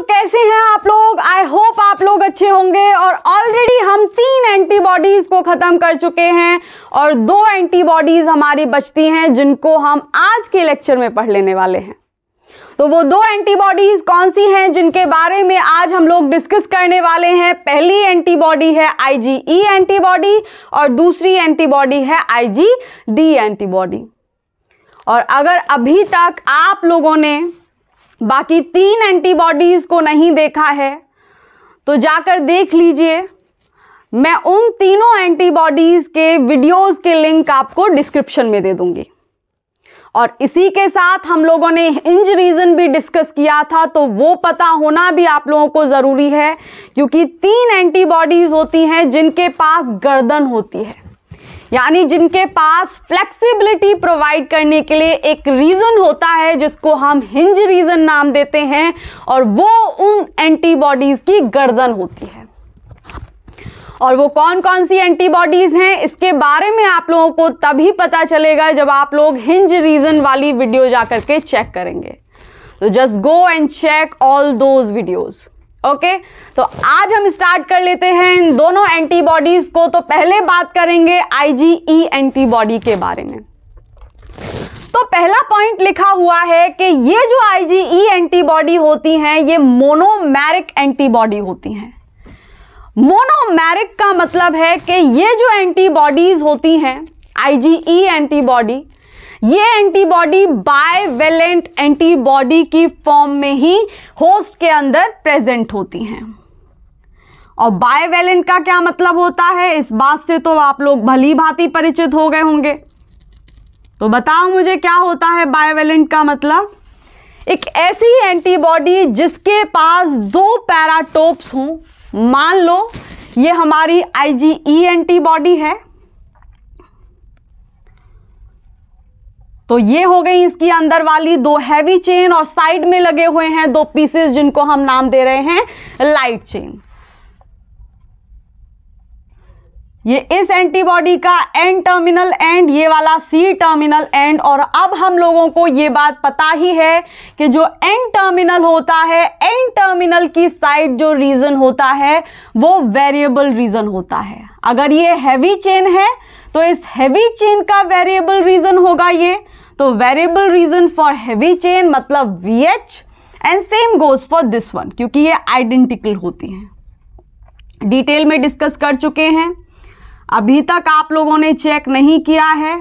कैसे हैं आप लोग? आई होप आप लोग अच्छे होंगे। और ऑलरेडी हम 3 एंटीबॉडीज को खत्म कर चुके हैं और 2 एंटीबॉडीज हमारी बचती हैं जिनको हम आज के लेक्चर में पढ़ लेने वाले हैं। तो वो 2 एंटीबॉडीज कौन सी हैं जिनके बारे में आज हम लोग डिस्कस करने वाले हैं? पहली एंटीबॉडी है IgE एंटीबॉडी और दूसरी एंटीबॉडी है IgD एंटीबॉडी। और अगर अभी तक आप लोगों ने बाकी 3 एंटीबॉडीज को नहीं देखा है तो जाकर देख लीजिए। मैं उन तीनों एंटीबॉडीज के वीडियोस के लिंक आपको डिस्क्रिप्शन में दे दूंगी। और इसी के साथ हम लोगों ने हिंज रीजन भी डिस्कस किया था, तो वो पता होना भी आप लोगों को ज़रूरी है, क्योंकि 3 एंटीबॉडीज होती हैं जिनके पास गर्दन होती है, यानी जिनके पास फ्लेक्सिबिलिटी प्रोवाइड करने के लिए एक रीजन होता है जिसको हम हिंज रीजन नाम देते हैं, और वो उन एंटीबॉडीज की गर्दन होती है। और वो कौन कौन सी एंटीबॉडीज हैं इसके बारे में आप लोगों को तभी पता चलेगा जब आप लोग हिंज रीजन वाली वीडियो जाकर के चेक करेंगे। तो just go and check all those videos. Okay, तो आज हम स्टार्ट कर लेते हैं इन दोनों एंटीबॉडीज को। तो पहले बात करेंगे IgE एंटीबॉडी के बारे में। तो पहला पॉइंट लिखा हुआ है कि ये जो IgE एंटीबॉडी होती हैं ये मोनोमेरिक एंटीबॉडी होती हैं। मोनोमेरिक का मतलब है कि ये जो एंटीबॉडीज होती हैं IgE एंटीबॉडी, ये एंटीबॉडी बाइवेलेंट एंटीबॉडी की फॉर्म में ही होस्ट के अंदर प्रेजेंट होती हैं। और बाइवेलेंट का क्या मतलब होता है, इस बात से तो आप लोग भली भांति परिचित हो गए होंगे। तो बताओ मुझे क्या होता है बाइवेलेंट का मतलब? एक ऐसी एंटीबॉडी जिसके पास 2 पैराटोप्स हों। मान लो ये हमारी IgE एंटीबॉडी है, तो ये हो गई इसकी अंदर वाली 2 हैवी चेन, और साइड में लगे हुए हैं 2 पीसेस जिनको हम नाम दे रहे हैं लाइट चेन। ये इस एंटीबॉडी का N टर्मिनल एंड, ये वाला C टर्मिनल एंड। और अब हम लोगों को ये बात पता ही है कि जो N टर्मिनल होता है, N टर्मिनल की साइड जो रीजन होता है वो वेरिएबल रीजन होता है। अगर ये हैवी चेन है तो इस हैवी चेन का वेरिएबल रीजन होगा ये। तो variable region for heavy chain मतलब VH, and same goes for this one, क्योंकि ये आइडेंटिकल होती हैं। डिटेल में डिस्कस कर चुके हैं। अभी तक आप लोगों ने चेक नहीं किया है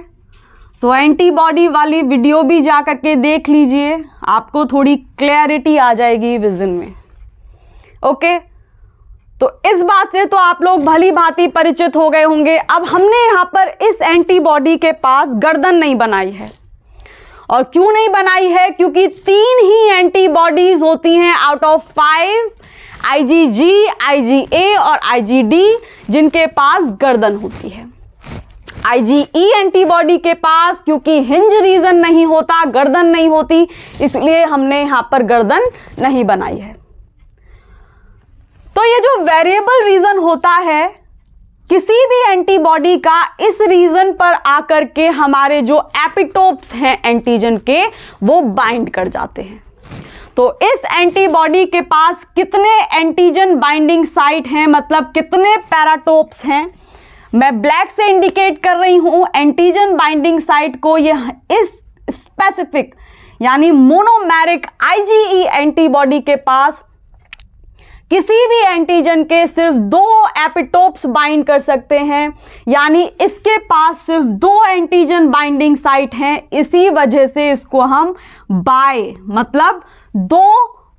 तो एंटीबॉडी वाली वीडियो भी जा कर के देख लीजिए, आपको थोड़ी क्लैरिटी आ जाएगी विजन में। ओके, तो इस बात से तो आप लोग भली भांति परिचित हो गए होंगे। अब हमने यहाँ पर इस एंटीबॉडी के पास गर्दन नहीं बनाई है। और क्यों नहीं बनाई है? क्योंकि 3 ही एंटीबॉडीज होती हैं आउट ऑफ 5, IgG, IgA और IgD, जिनके पास गर्दन होती है। IgE एंटीबॉडी के पास क्योंकि हिंज रीजन नहीं होता, गर्दन नहीं होती, इसलिए हमने यहां पर गर्दन नहीं बनाई है। तो ये जो वेरिएबल रीजन होता है किसी भी एंटीबॉडी का, इस रीजन पर आकर के हमारे जो एपिटोप्स हैं एंटीजन के वो बाइंड कर जाते हैं। तो इस एंटीबॉडी के पास कितने एंटीजन बाइंडिंग साइट हैं, मतलब कितने पैराटोप्स हैं, मैं ब्लैक से इंडिकेट कर रही हूं एंटीजन बाइंडिंग साइट को। यह इस स्पेसिफिक यानी मोनोमेरिक IgE एंटीबॉडी के पास किसी भी एंटीजन के सिर्फ 2 एपिटोप्स बाइंड कर सकते हैं, यानी इसके पास सिर्फ 2 एंटीजन बाइंडिंग साइट हैं। इसी वजह से इसको हम बाय मतलब 2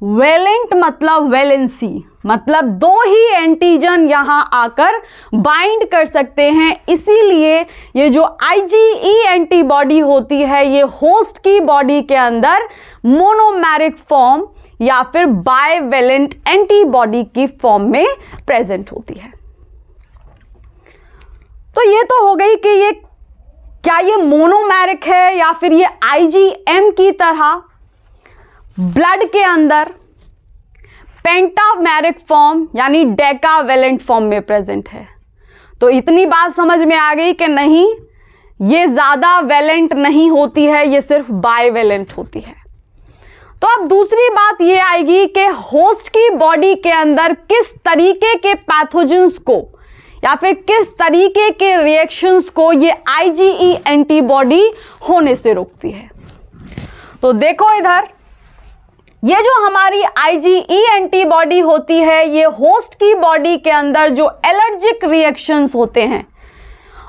वेलेंट मतलब वैलेंसी मतलब 2 ही एंटीजन यहां आकर बाइंड कर सकते हैं। इसीलिए ये जो IgE एंटीबॉडी होती है ये होस्ट की बॉडी के अंदर मोनोमेरिक फॉर्म या फिर बाइवेलेंट एंटीबॉडी की फॉर्म में प्रेजेंट होती है। तो ये तो हो गई कि ये क्या ये मोनोमेरिक है या फिर ये IgM की तरह ब्लड के अंदर पेंटामेरिक फॉर्म यानी डेकावेलेंट फॉर्म में प्रेजेंट है। तो इतनी बात समझ में आ गई कि नहीं, ये ज़्यादा वेलेंट नहीं होती है, ये सिर्फ बाइवेलेंट होती है। तो अब दूसरी बात ये आएगी कि होस्ट की बॉडी के अंदर किस तरीके के पैथोजेंस को या फिर किस तरीके के रिएक्शंस को ये IgE एंटीबॉडी होने से रोकती है। तो देखो इधर, ये जो हमारी IgE एंटीबॉडी होती है ये होस्ट की बॉडी के अंदर जो एलर्जिक रिएक्शंस होते हैं,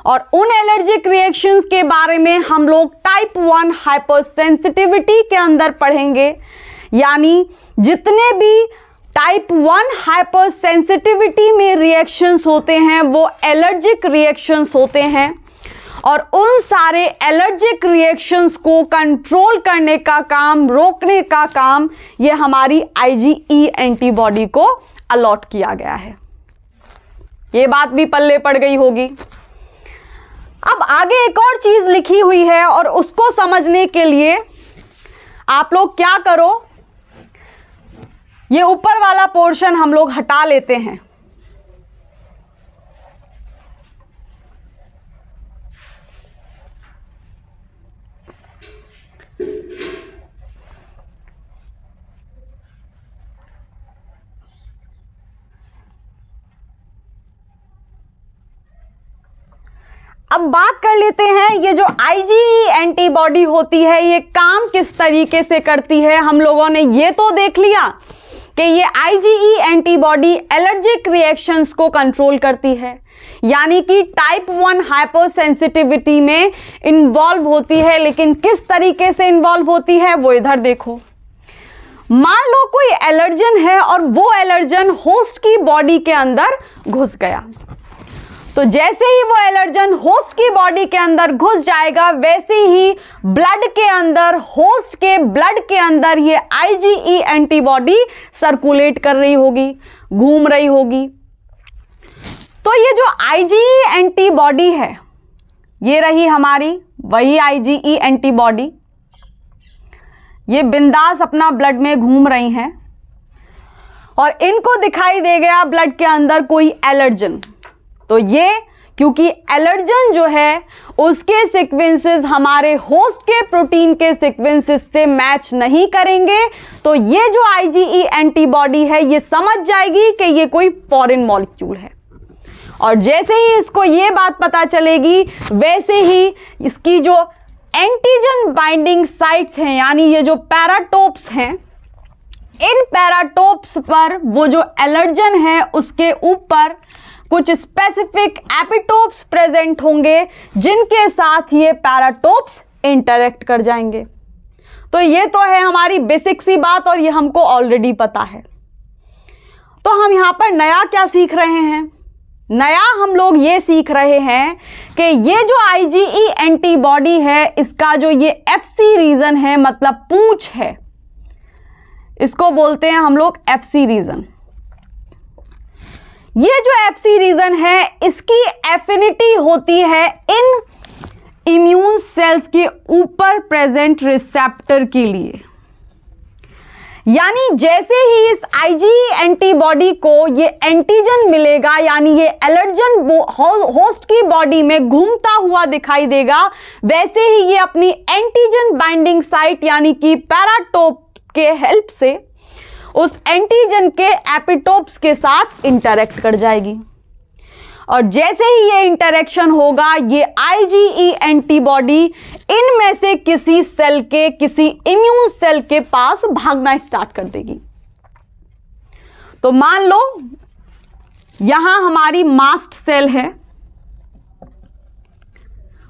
और उन एलर्जिक रिएक्शंस के बारे में हम लोग टाइप 1 हाइपरसेंसिटिविटी के अंदर पढ़ेंगे। यानी जितने भी टाइप 1 हाइपरसेंसिटिविटी में रिएक्शंस होते हैं वो एलर्जिक रिएक्शंस होते हैं, और उन सारे एलर्जिक रिएक्शंस को कंट्रोल करने का काम, रोकने का काम ये हमारी IgE एंटीबॉडी को अलॉट किया गया है। ये बात भी पल्ले पड़ गई होगी। अब आगे एक और चीज लिखी हुई है और उसको समझने के लिए आप लोग क्या करो, ये ऊपर वाला पोर्शन हम लोग हटा लेते हैं। अब बात कर लेते हैं ये जो IgE एंटीबॉडी होती है ये काम किस तरीके से करती है। हम लोगों ने ये तो देख लिया कि ये IgE एंटीबॉडी एलर्जिक रिएक्शंस को कंट्रोल करती है, यानी कि टाइप 1 हाइपरसेंसिटिविटी में इन्वॉल्व होती है। लेकिन किस तरीके से इन्वॉल्व होती है वो इधर देखो। मान लो कोई एलर्जन है और वो एलर्जन होस्ट की बॉडी के अंदर घुस गया, तो जैसे ही वो एलर्जन होस्ट की बॉडी के अंदर घुस जाएगा वैसे ही ब्लड के अंदर, होस्ट के ब्लड के अंदर ये IgE एंटीबॉडी सर्कुलेट कर रही होगी, घूम रही होगी। तो ये जो IgE एंटीबॉडी है ये रही हमारी वही IgE एंटीबॉडी, ये बिंदास अपना ब्लड में घूम रही हैं और इनको दिखाई दे गया ब्लड के अंदर कोई एलर्जन। तो ये क्योंकि एलर्जन जो है उसके सीक्वेंसेस हमारे होस्ट के प्रोटीन के सीक्वेंसेस से मैच नहीं करेंगे, तो ये जो IgE एंटीबॉडी है ये समझ जाएगी कि ये कोई फॉरेन मॉलिक्यूल है, और जैसे ही इसको ये बात पता चलेगी वैसे ही इसकी जो एंटीजन बाइंडिंग साइट्स हैं यानी ये जो पैराटोप्स हैं, इन पैराटोप्स पर वो जो एलर्जन है उसके ऊपर कुछ स्पेसिफिक एपिटोप्स प्रेजेंट होंगे जिनके साथ ये पैराटोप्स इंटरेक्ट कर जाएंगे। तो ये तो है हमारी बेसिक सी बात और ये हमको ऑलरेडी पता है। तो हम यहाँ पर नया क्या सीख रहे हैं? नया हम लोग ये सीख रहे हैं कि ये जो IgE एंटीबॉडी है इसका जो ये FC रीजन है, मतलब पूंछ है, इसको बोलते हैं हम लोग FC रीजन। ये जो FC रीजन है इसकी एफिनिटी होती है इन इम्यून सेल्स के ऊपर प्रेजेंट रिसेप्टर के लिए। यानी जैसे ही इस IgE एंटीबॉडी को ये एंटीजन मिलेगा यानी ये एलर्जन होस्ट की बॉडी में घूमता हुआ दिखाई देगा, वैसे ही ये अपनी एंटीजन बाइंडिंग साइट यानी कि पैराटोप के हेल्प से उस एंटीजन के एपिटोप्स के साथ इंटरेक्ट कर जाएगी, और जैसे ही ये इंटरेक्शन होगा ये IgE एंटीबॉडी इनमें से किसी सेल के, किसी इम्यून सेल के पास भागना स्टार्ट कर देगी। तो मान लो यहां हमारी मास्ट सेल है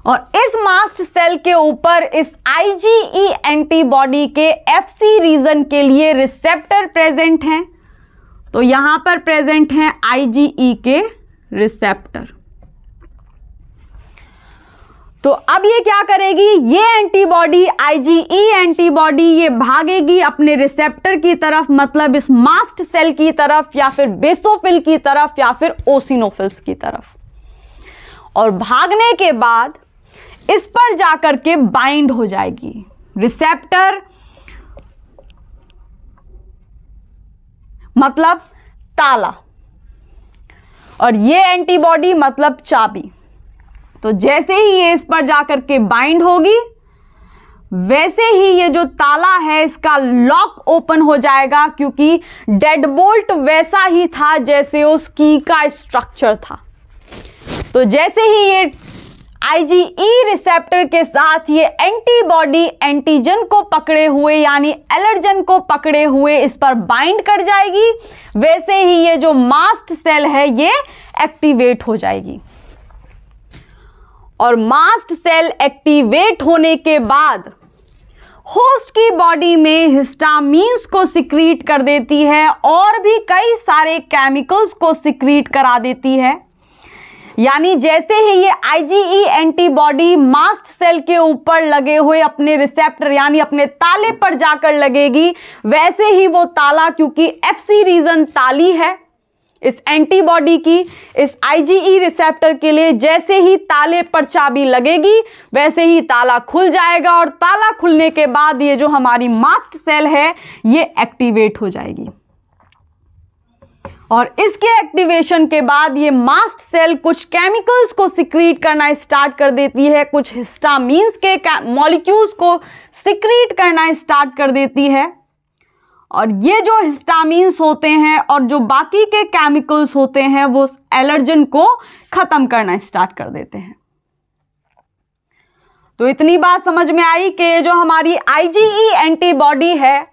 और इस मास्ट सेल के ऊपर इस IgE एंटीबॉडी के FC रीजन के लिए रिसेप्टर प्रेजेंट हैं। तो यहां पर प्रेजेंट हैं IgE के रिसेप्टर। तो अब ये क्या करेगी, ये एंटीबॉडी IgE एंटीबॉडी ये भागेगी अपने रिसेप्टर की तरफ, मतलब इस मास्ट सेल की तरफ या फिर बेसोफिल की तरफ या फिर ओसिनोफिल्स की तरफ, और भागने के बाद इस पर जाकर के बाइंड हो जाएगी। रिसेप्टर मतलब ताला और ये एंटीबॉडी मतलब चाबी। तो जैसे ही ये इस पर जाकर के बाइंड होगी वैसे ही ये जो ताला है इसका लॉक ओपन हो जाएगा, क्योंकि डेड बोल्ट वैसा ही था जैसे उस की का स्ट्रक्चर था। तो जैसे ही ये IgE रिसेप्टर के साथ ये एंटीबॉडी एंटीजन को पकड़े हुए यानी एलर्जन को पकड़े हुए इस पर बाइंड कर जाएगी, वैसे ही ये जो मास्ट सेल है ये एक्टिवेट हो जाएगी। और मास्ट सेल एक्टिवेट होने के बाद होस्ट की बॉडी में हिस्टामीन्स को सिक्रीट कर देती है और भी कई सारे केमिकल्स को सिक्रीट करा देती है। यानी जैसे ही ये IgE एंटीबॉडी मास्ट सेल के ऊपर लगे हुए अपने रिसेप्टर यानी अपने ताले पर जाकर लगेगी, वैसे ही वो ताला, क्योंकि FC रीजन ताली है इस एंटीबॉडी की, इस IgE रिसेप्टर के लिए जैसे ही ताले पर चाबी लगेगी वैसे ही ताला खुल जाएगा। और ताला खुलने के बाद ये जो हमारी मास्ट सेल है ये एक्टिवेट हो जाएगी। और इसके एक्टिवेशन के बाद ये मास्ट सेल कुछ केमिकल्स को सिक्रीट करना स्टार्ट कर देती है, कुछ हिस्टामीन्स के मॉलिक्यूल्स को सिक्रीट करना स्टार्ट कर देती है। और ये जो हिस्टामीन्स होते हैं और जो बाकी के केमिकल्स होते हैं वो एलर्जन को खत्म करना स्टार्ट कर देते हैं। तो इतनी बात समझ में आई कि ये जो हमारी IgE एंटीबॉडी है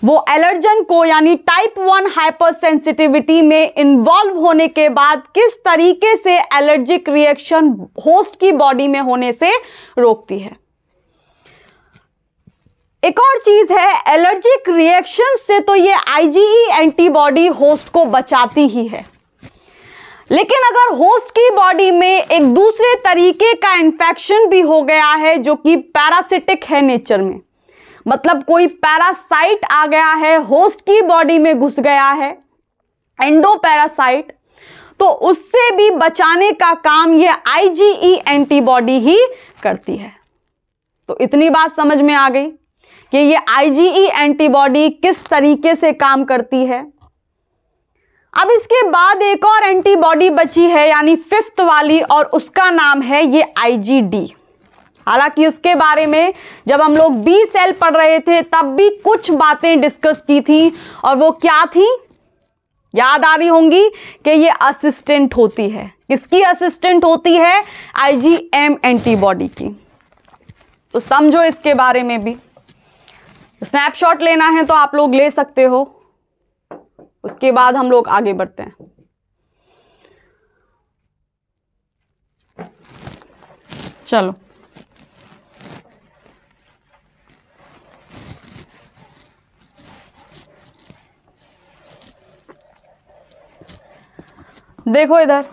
वो एलर्जन को यानी टाइप 1 हाइपरसेंसिटिविटी में इन्वॉल्व होने के बाद किस तरीके से एलर्जिक रिएक्शन होस्ट की बॉडी में होने से रोकती है। एक और चीज है, एलर्जिक रिएक्शन से तो ये IgE एंटीबॉडी होस्ट को बचाती ही है, लेकिन अगर होस्ट की बॉडी में एक दूसरे तरीके का इन्फेक्शन भी हो गया है जो कि पैरासिटिक है नेचर में, मतलब कोई पैरासाइट आ गया है होस्ट की बॉडी में घुस गया है, एंडोपैरासाइट, तो उससे भी बचाने का काम ये IgE एंटीबॉडी ही करती है। तो इतनी बात समझ में आ गई कि ये IgE एंटीबॉडी किस तरीके से काम करती है। अब इसके बाद एक और एंटीबॉडी बची है यानी 5th वाली, और उसका नाम है ये IgD। हालांकि इसके बारे में जब हम लोग बी सेल पढ़ रहे थे तब भी कुछ बातें डिस्कस की थी, और वो क्या थी याद आ रही होंगी कि ये असिस्टेंट होती है। किसकी असिस्टेंट होती है? IgM एंटीबॉडी की। तो समझो इसके बारे में भी, स्नैपशॉट लेना है तो आप लोग ले सकते हो, उसके बाद हम लोग आगे बढ़ते हैं। चलो देखो इधर,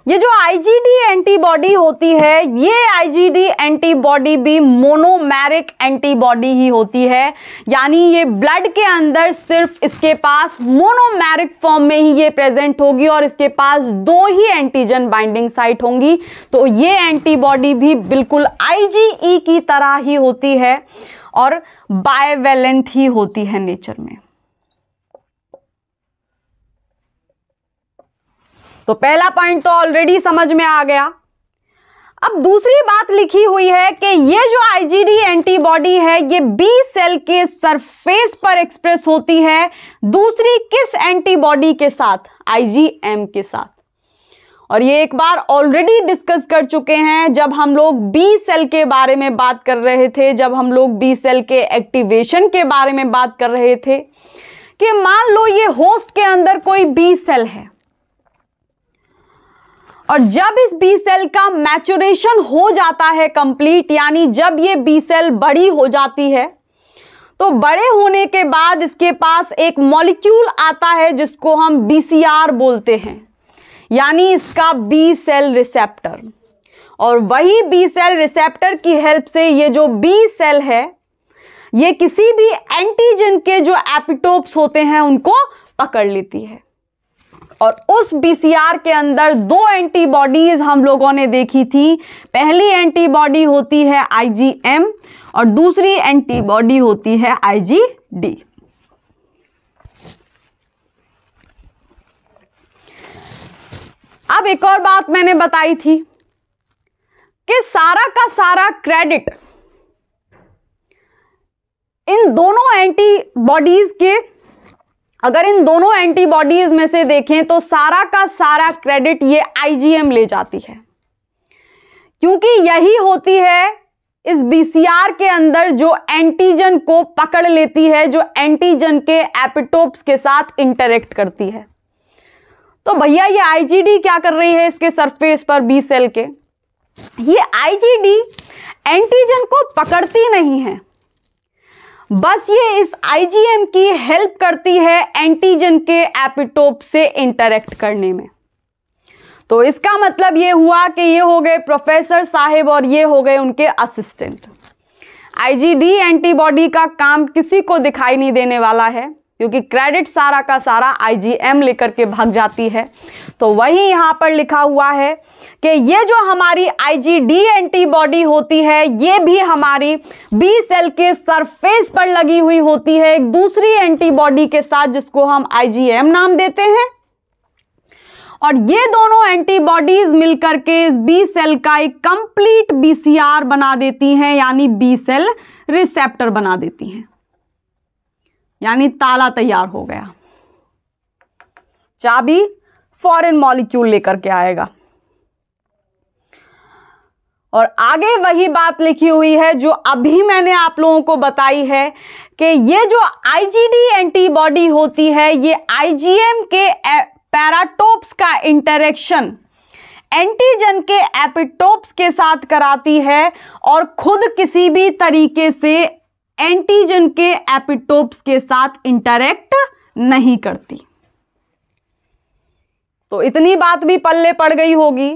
ये जो IgD एंटीबॉडी होती है, ये IgD एंटीबॉडी भी मोनोमेरिक एंटीबॉडी ही होती है, यानी ये ब्लड के अंदर सिर्फ इसके पास मोनोमेरिक फॉर्म में ही ये प्रेजेंट होगी और इसके पास 2 ही एंटीजन बाइंडिंग साइट होंगी। तो ये एंटीबॉडी भी बिल्कुल IgE की तरह ही होती है और बाइवेलेंट ही होती है नेचर में। तो पहला पॉइंट तो ऑलरेडी समझ में आ गया। अब दूसरी बात लिखी हुई है कि ये जो IgD एंटीबॉडी है ये बी सेल के सरफेस पर एक्सप्रेस होती है, दूसरी किस एंटीबॉडी के साथ? IgM के साथ। और ये एक बार ऑलरेडी डिस्कस कर चुके हैं जब हम लोग बी सेल के बारे में बात कर रहे थे, जब हम लोग बी सेल के एक्टिवेशन के बारे में बात कर रहे थे कि मान लो ये होस्ट के अंदर कोई बी सेल है और जब इस बी सेल का मैच्योरेशन हो जाता है कंप्लीट, यानी जब ये बी सेल बड़ी हो जाती है, तो बड़े होने के बाद इसके पास एक मॉलिक्यूल आता है जिसको हम BCR बोलते हैं, यानी इसका बी सेल रिसेप्टर। और वही बी सेल रिसेप्टर की हेल्प से ये जो बी सेल है ये किसी भी एंटीजन के जो एपिटोप्स होते हैं उनको पकड़ लेती है। और उस BCR के अंदर 2 एंटीबॉडीज हम लोगों ने देखी थी। पहली एंटीबॉडी होती है IgM और दूसरी एंटीबॉडी होती है IgD। अब एक और बात मैंने बताई थी कि सारा का सारा क्रेडिट इन दोनों एंटीबॉडीज के, अगर इन दोनों एंटीबॉडीज में से देखें तो सारा का सारा क्रेडिट ये आईजीएम ले जाती है, क्योंकि यही होती है इस बीसीआर के अंदर जो एंटीजन को पकड़ लेती है, जो एंटीजन के एपिटोप्स के साथ इंटरेक्ट करती है। तो भैया ये आईजीडी क्या कर रही है इसके सरफेस पर बी सेल के? ये आईजीडी एंटीजन को पकड़ती नहीं है, बस ये इस आईजीएम की हेल्प करती है एंटीजन के एपिटोप से इंटरेक्ट करने में। तो इसका मतलब ये हुआ कि ये हो गए प्रोफेसर साहिब और ये हो गए उनके असिस्टेंट। आईजीडी एंटीबॉडी का काम किसी को दिखाई नहीं देने वाला है, क्योंकि क्रेडिट सारा का सारा आईजीएम लेकर के भाग जाती है। तो वही यहाँ पर लिखा हुआ है कि ये जो हमारी आईजीडी एंटीबॉडी होती है ये भी हमारी बी सेल के सरफेस पर लगी हुई होती है एक दूसरी एंटीबॉडी के साथ, जिसको हम आईजीएम नाम देते हैं। और ये दोनों एंटीबॉडीज मिलकर के इस बी सेल का एक कंप्लीट बीसीआर बना देती हैं, यानी बी सेल रिसेप्टर बना देती हैं, यानी ताला तैयार हो गया, चाबी फॉरेन मॉलिक्यूल लेकर के आएगा। और आगे वही बात लिखी हुई है जो अभी मैंने आप लोगों को बताई है कि ये जो आईजीडी एंटीबॉडी होती है ये आईजीएम के पैराटोप्स का इंटरेक्शन एंटीजन के एपिटोप्स के साथ कराती है और खुद किसी भी तरीके से एंटीजन के एपिटोप्स के साथ इंटरेक्ट नहीं करती। तो इतनी बात भी पल्ले पड़ गई होगी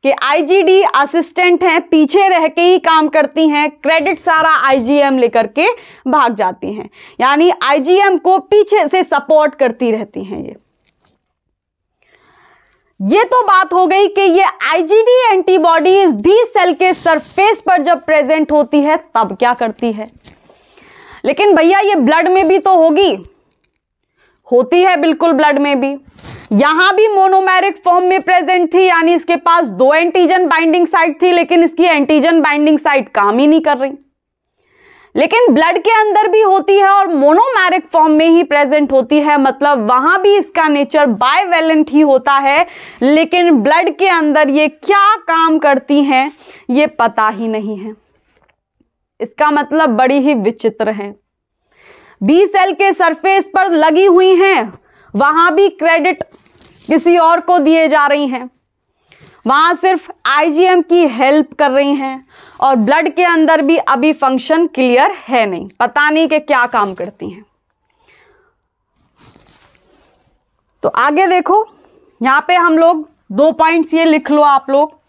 कि आईजीडी असिस्टेंट हैं, पीछे रह के ही काम करती हैं, क्रेडिट सारा आईजीएम लेकर के भाग जाती हैं, यानी आईजीएम को पीछे से सपोर्ट करती रहती हैं। ये तो बात हो गई कि ये आईजीडी एंटीबॉडी इस बी सेल के सरफेस पर जब प्रेजेंट होती है तब क्या करती है। लेकिन भैया ये ब्लड में भी तो होती है, बिल्कुल ब्लड में भी। यहां भी मोनोमेरिक फॉर्म में प्रेजेंट थी, यानी इसके पास 2 एंटीजन बाइंडिंग साइट थी, लेकिन इसकी एंटीजन बाइंडिंग साइट काम ही नहीं कर रही। लेकिन ब्लड के अंदर भी होती है और मोनोमेरिक फॉर्म में ही प्रेजेंट होती है, मतलब वहां भी इसका नेचर बाइवेलेंट ही होता है, लेकिन ब्लड के अंदर ये क्या काम करती हैं ये पता ही नहीं है। इसका मतलब बड़ी ही विचित्र है। बी सेल के सरफेस पर लगी हुई हैं, वहां भी क्रेडिट किसी और को दिए जा रही हैं, वहां सिर्फ आईजीएम की हेल्प कर रही हैं, और ब्लड के अंदर भी अभी फंक्शन क्लियर है नहीं, पता नहीं कि क्या काम करती हैं। तो आगे देखो, यहां पे हम लोग 2 पॉइंट्स ये लिख लो, आप लोग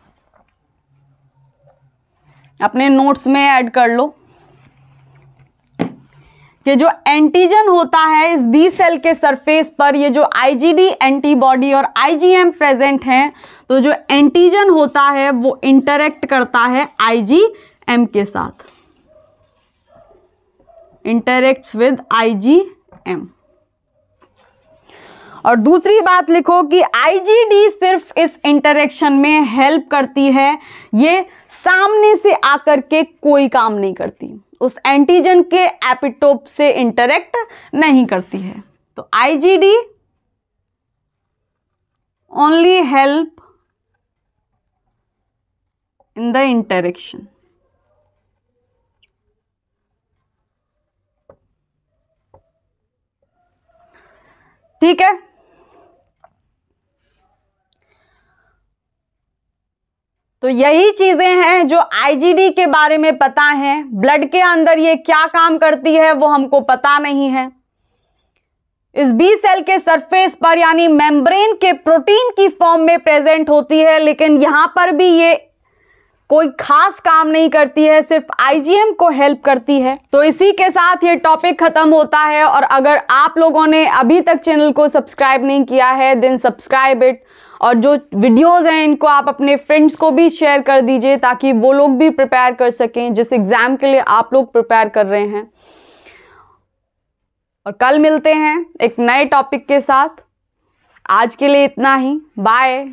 अपने नोट्स में ऐड कर लो कि जो एंटीजन होता है इस बी सेल के सरफेस पर, ये जो आईजीडी एंटीबॉडी और आईजीएम प्रेजेंट हैं, तो जो एंटीजन होता है वो इंटरेक्ट करता है आईजीएम के साथ, इंटरेक्ट्स विद आईजीएम। और दूसरी बात लिखो कि आईजीडी सिर्फ इस इंटरेक्शन में हेल्प करती है, ये सामने से आकर के कोई काम नहीं करती, उस एंटीजन के एपिटोप से इंटरेक्ट नहीं करती है। तो IgD only help in the interaction. ठीक है, तो यही चीजें हैं जो आईजीडी के बारे में पता है। ब्लड के अंदर ये क्या काम करती है वो हमको पता नहीं है। इस बी सेल के सरफेस पर यानी मेम्ब्रेन के प्रोटीन की फॉर्म में प्रेजेंट होती है, लेकिन यहां पर भी ये कोई खास काम नहीं करती है, सिर्फ आईजीएम को हेल्प करती है। तो इसी के साथ ये टॉपिक खत्म होता है। और अगर आप लोगों ने अभी तक चैनल को सब्सक्राइब नहीं किया है देन सब्सक्राइब इट, और जो वीडियोस हैं इनको आप अपने फ्रेंड्स को भी शेयर कर दीजिए ताकि वो लोग भी प्रिपेयर कर सकें जिस एग्जाम के लिए आप लोग प्रिपेयर कर रहे हैं। और कल मिलते हैं एक नए टॉपिक के साथ। आज के लिए इतना ही, बाय।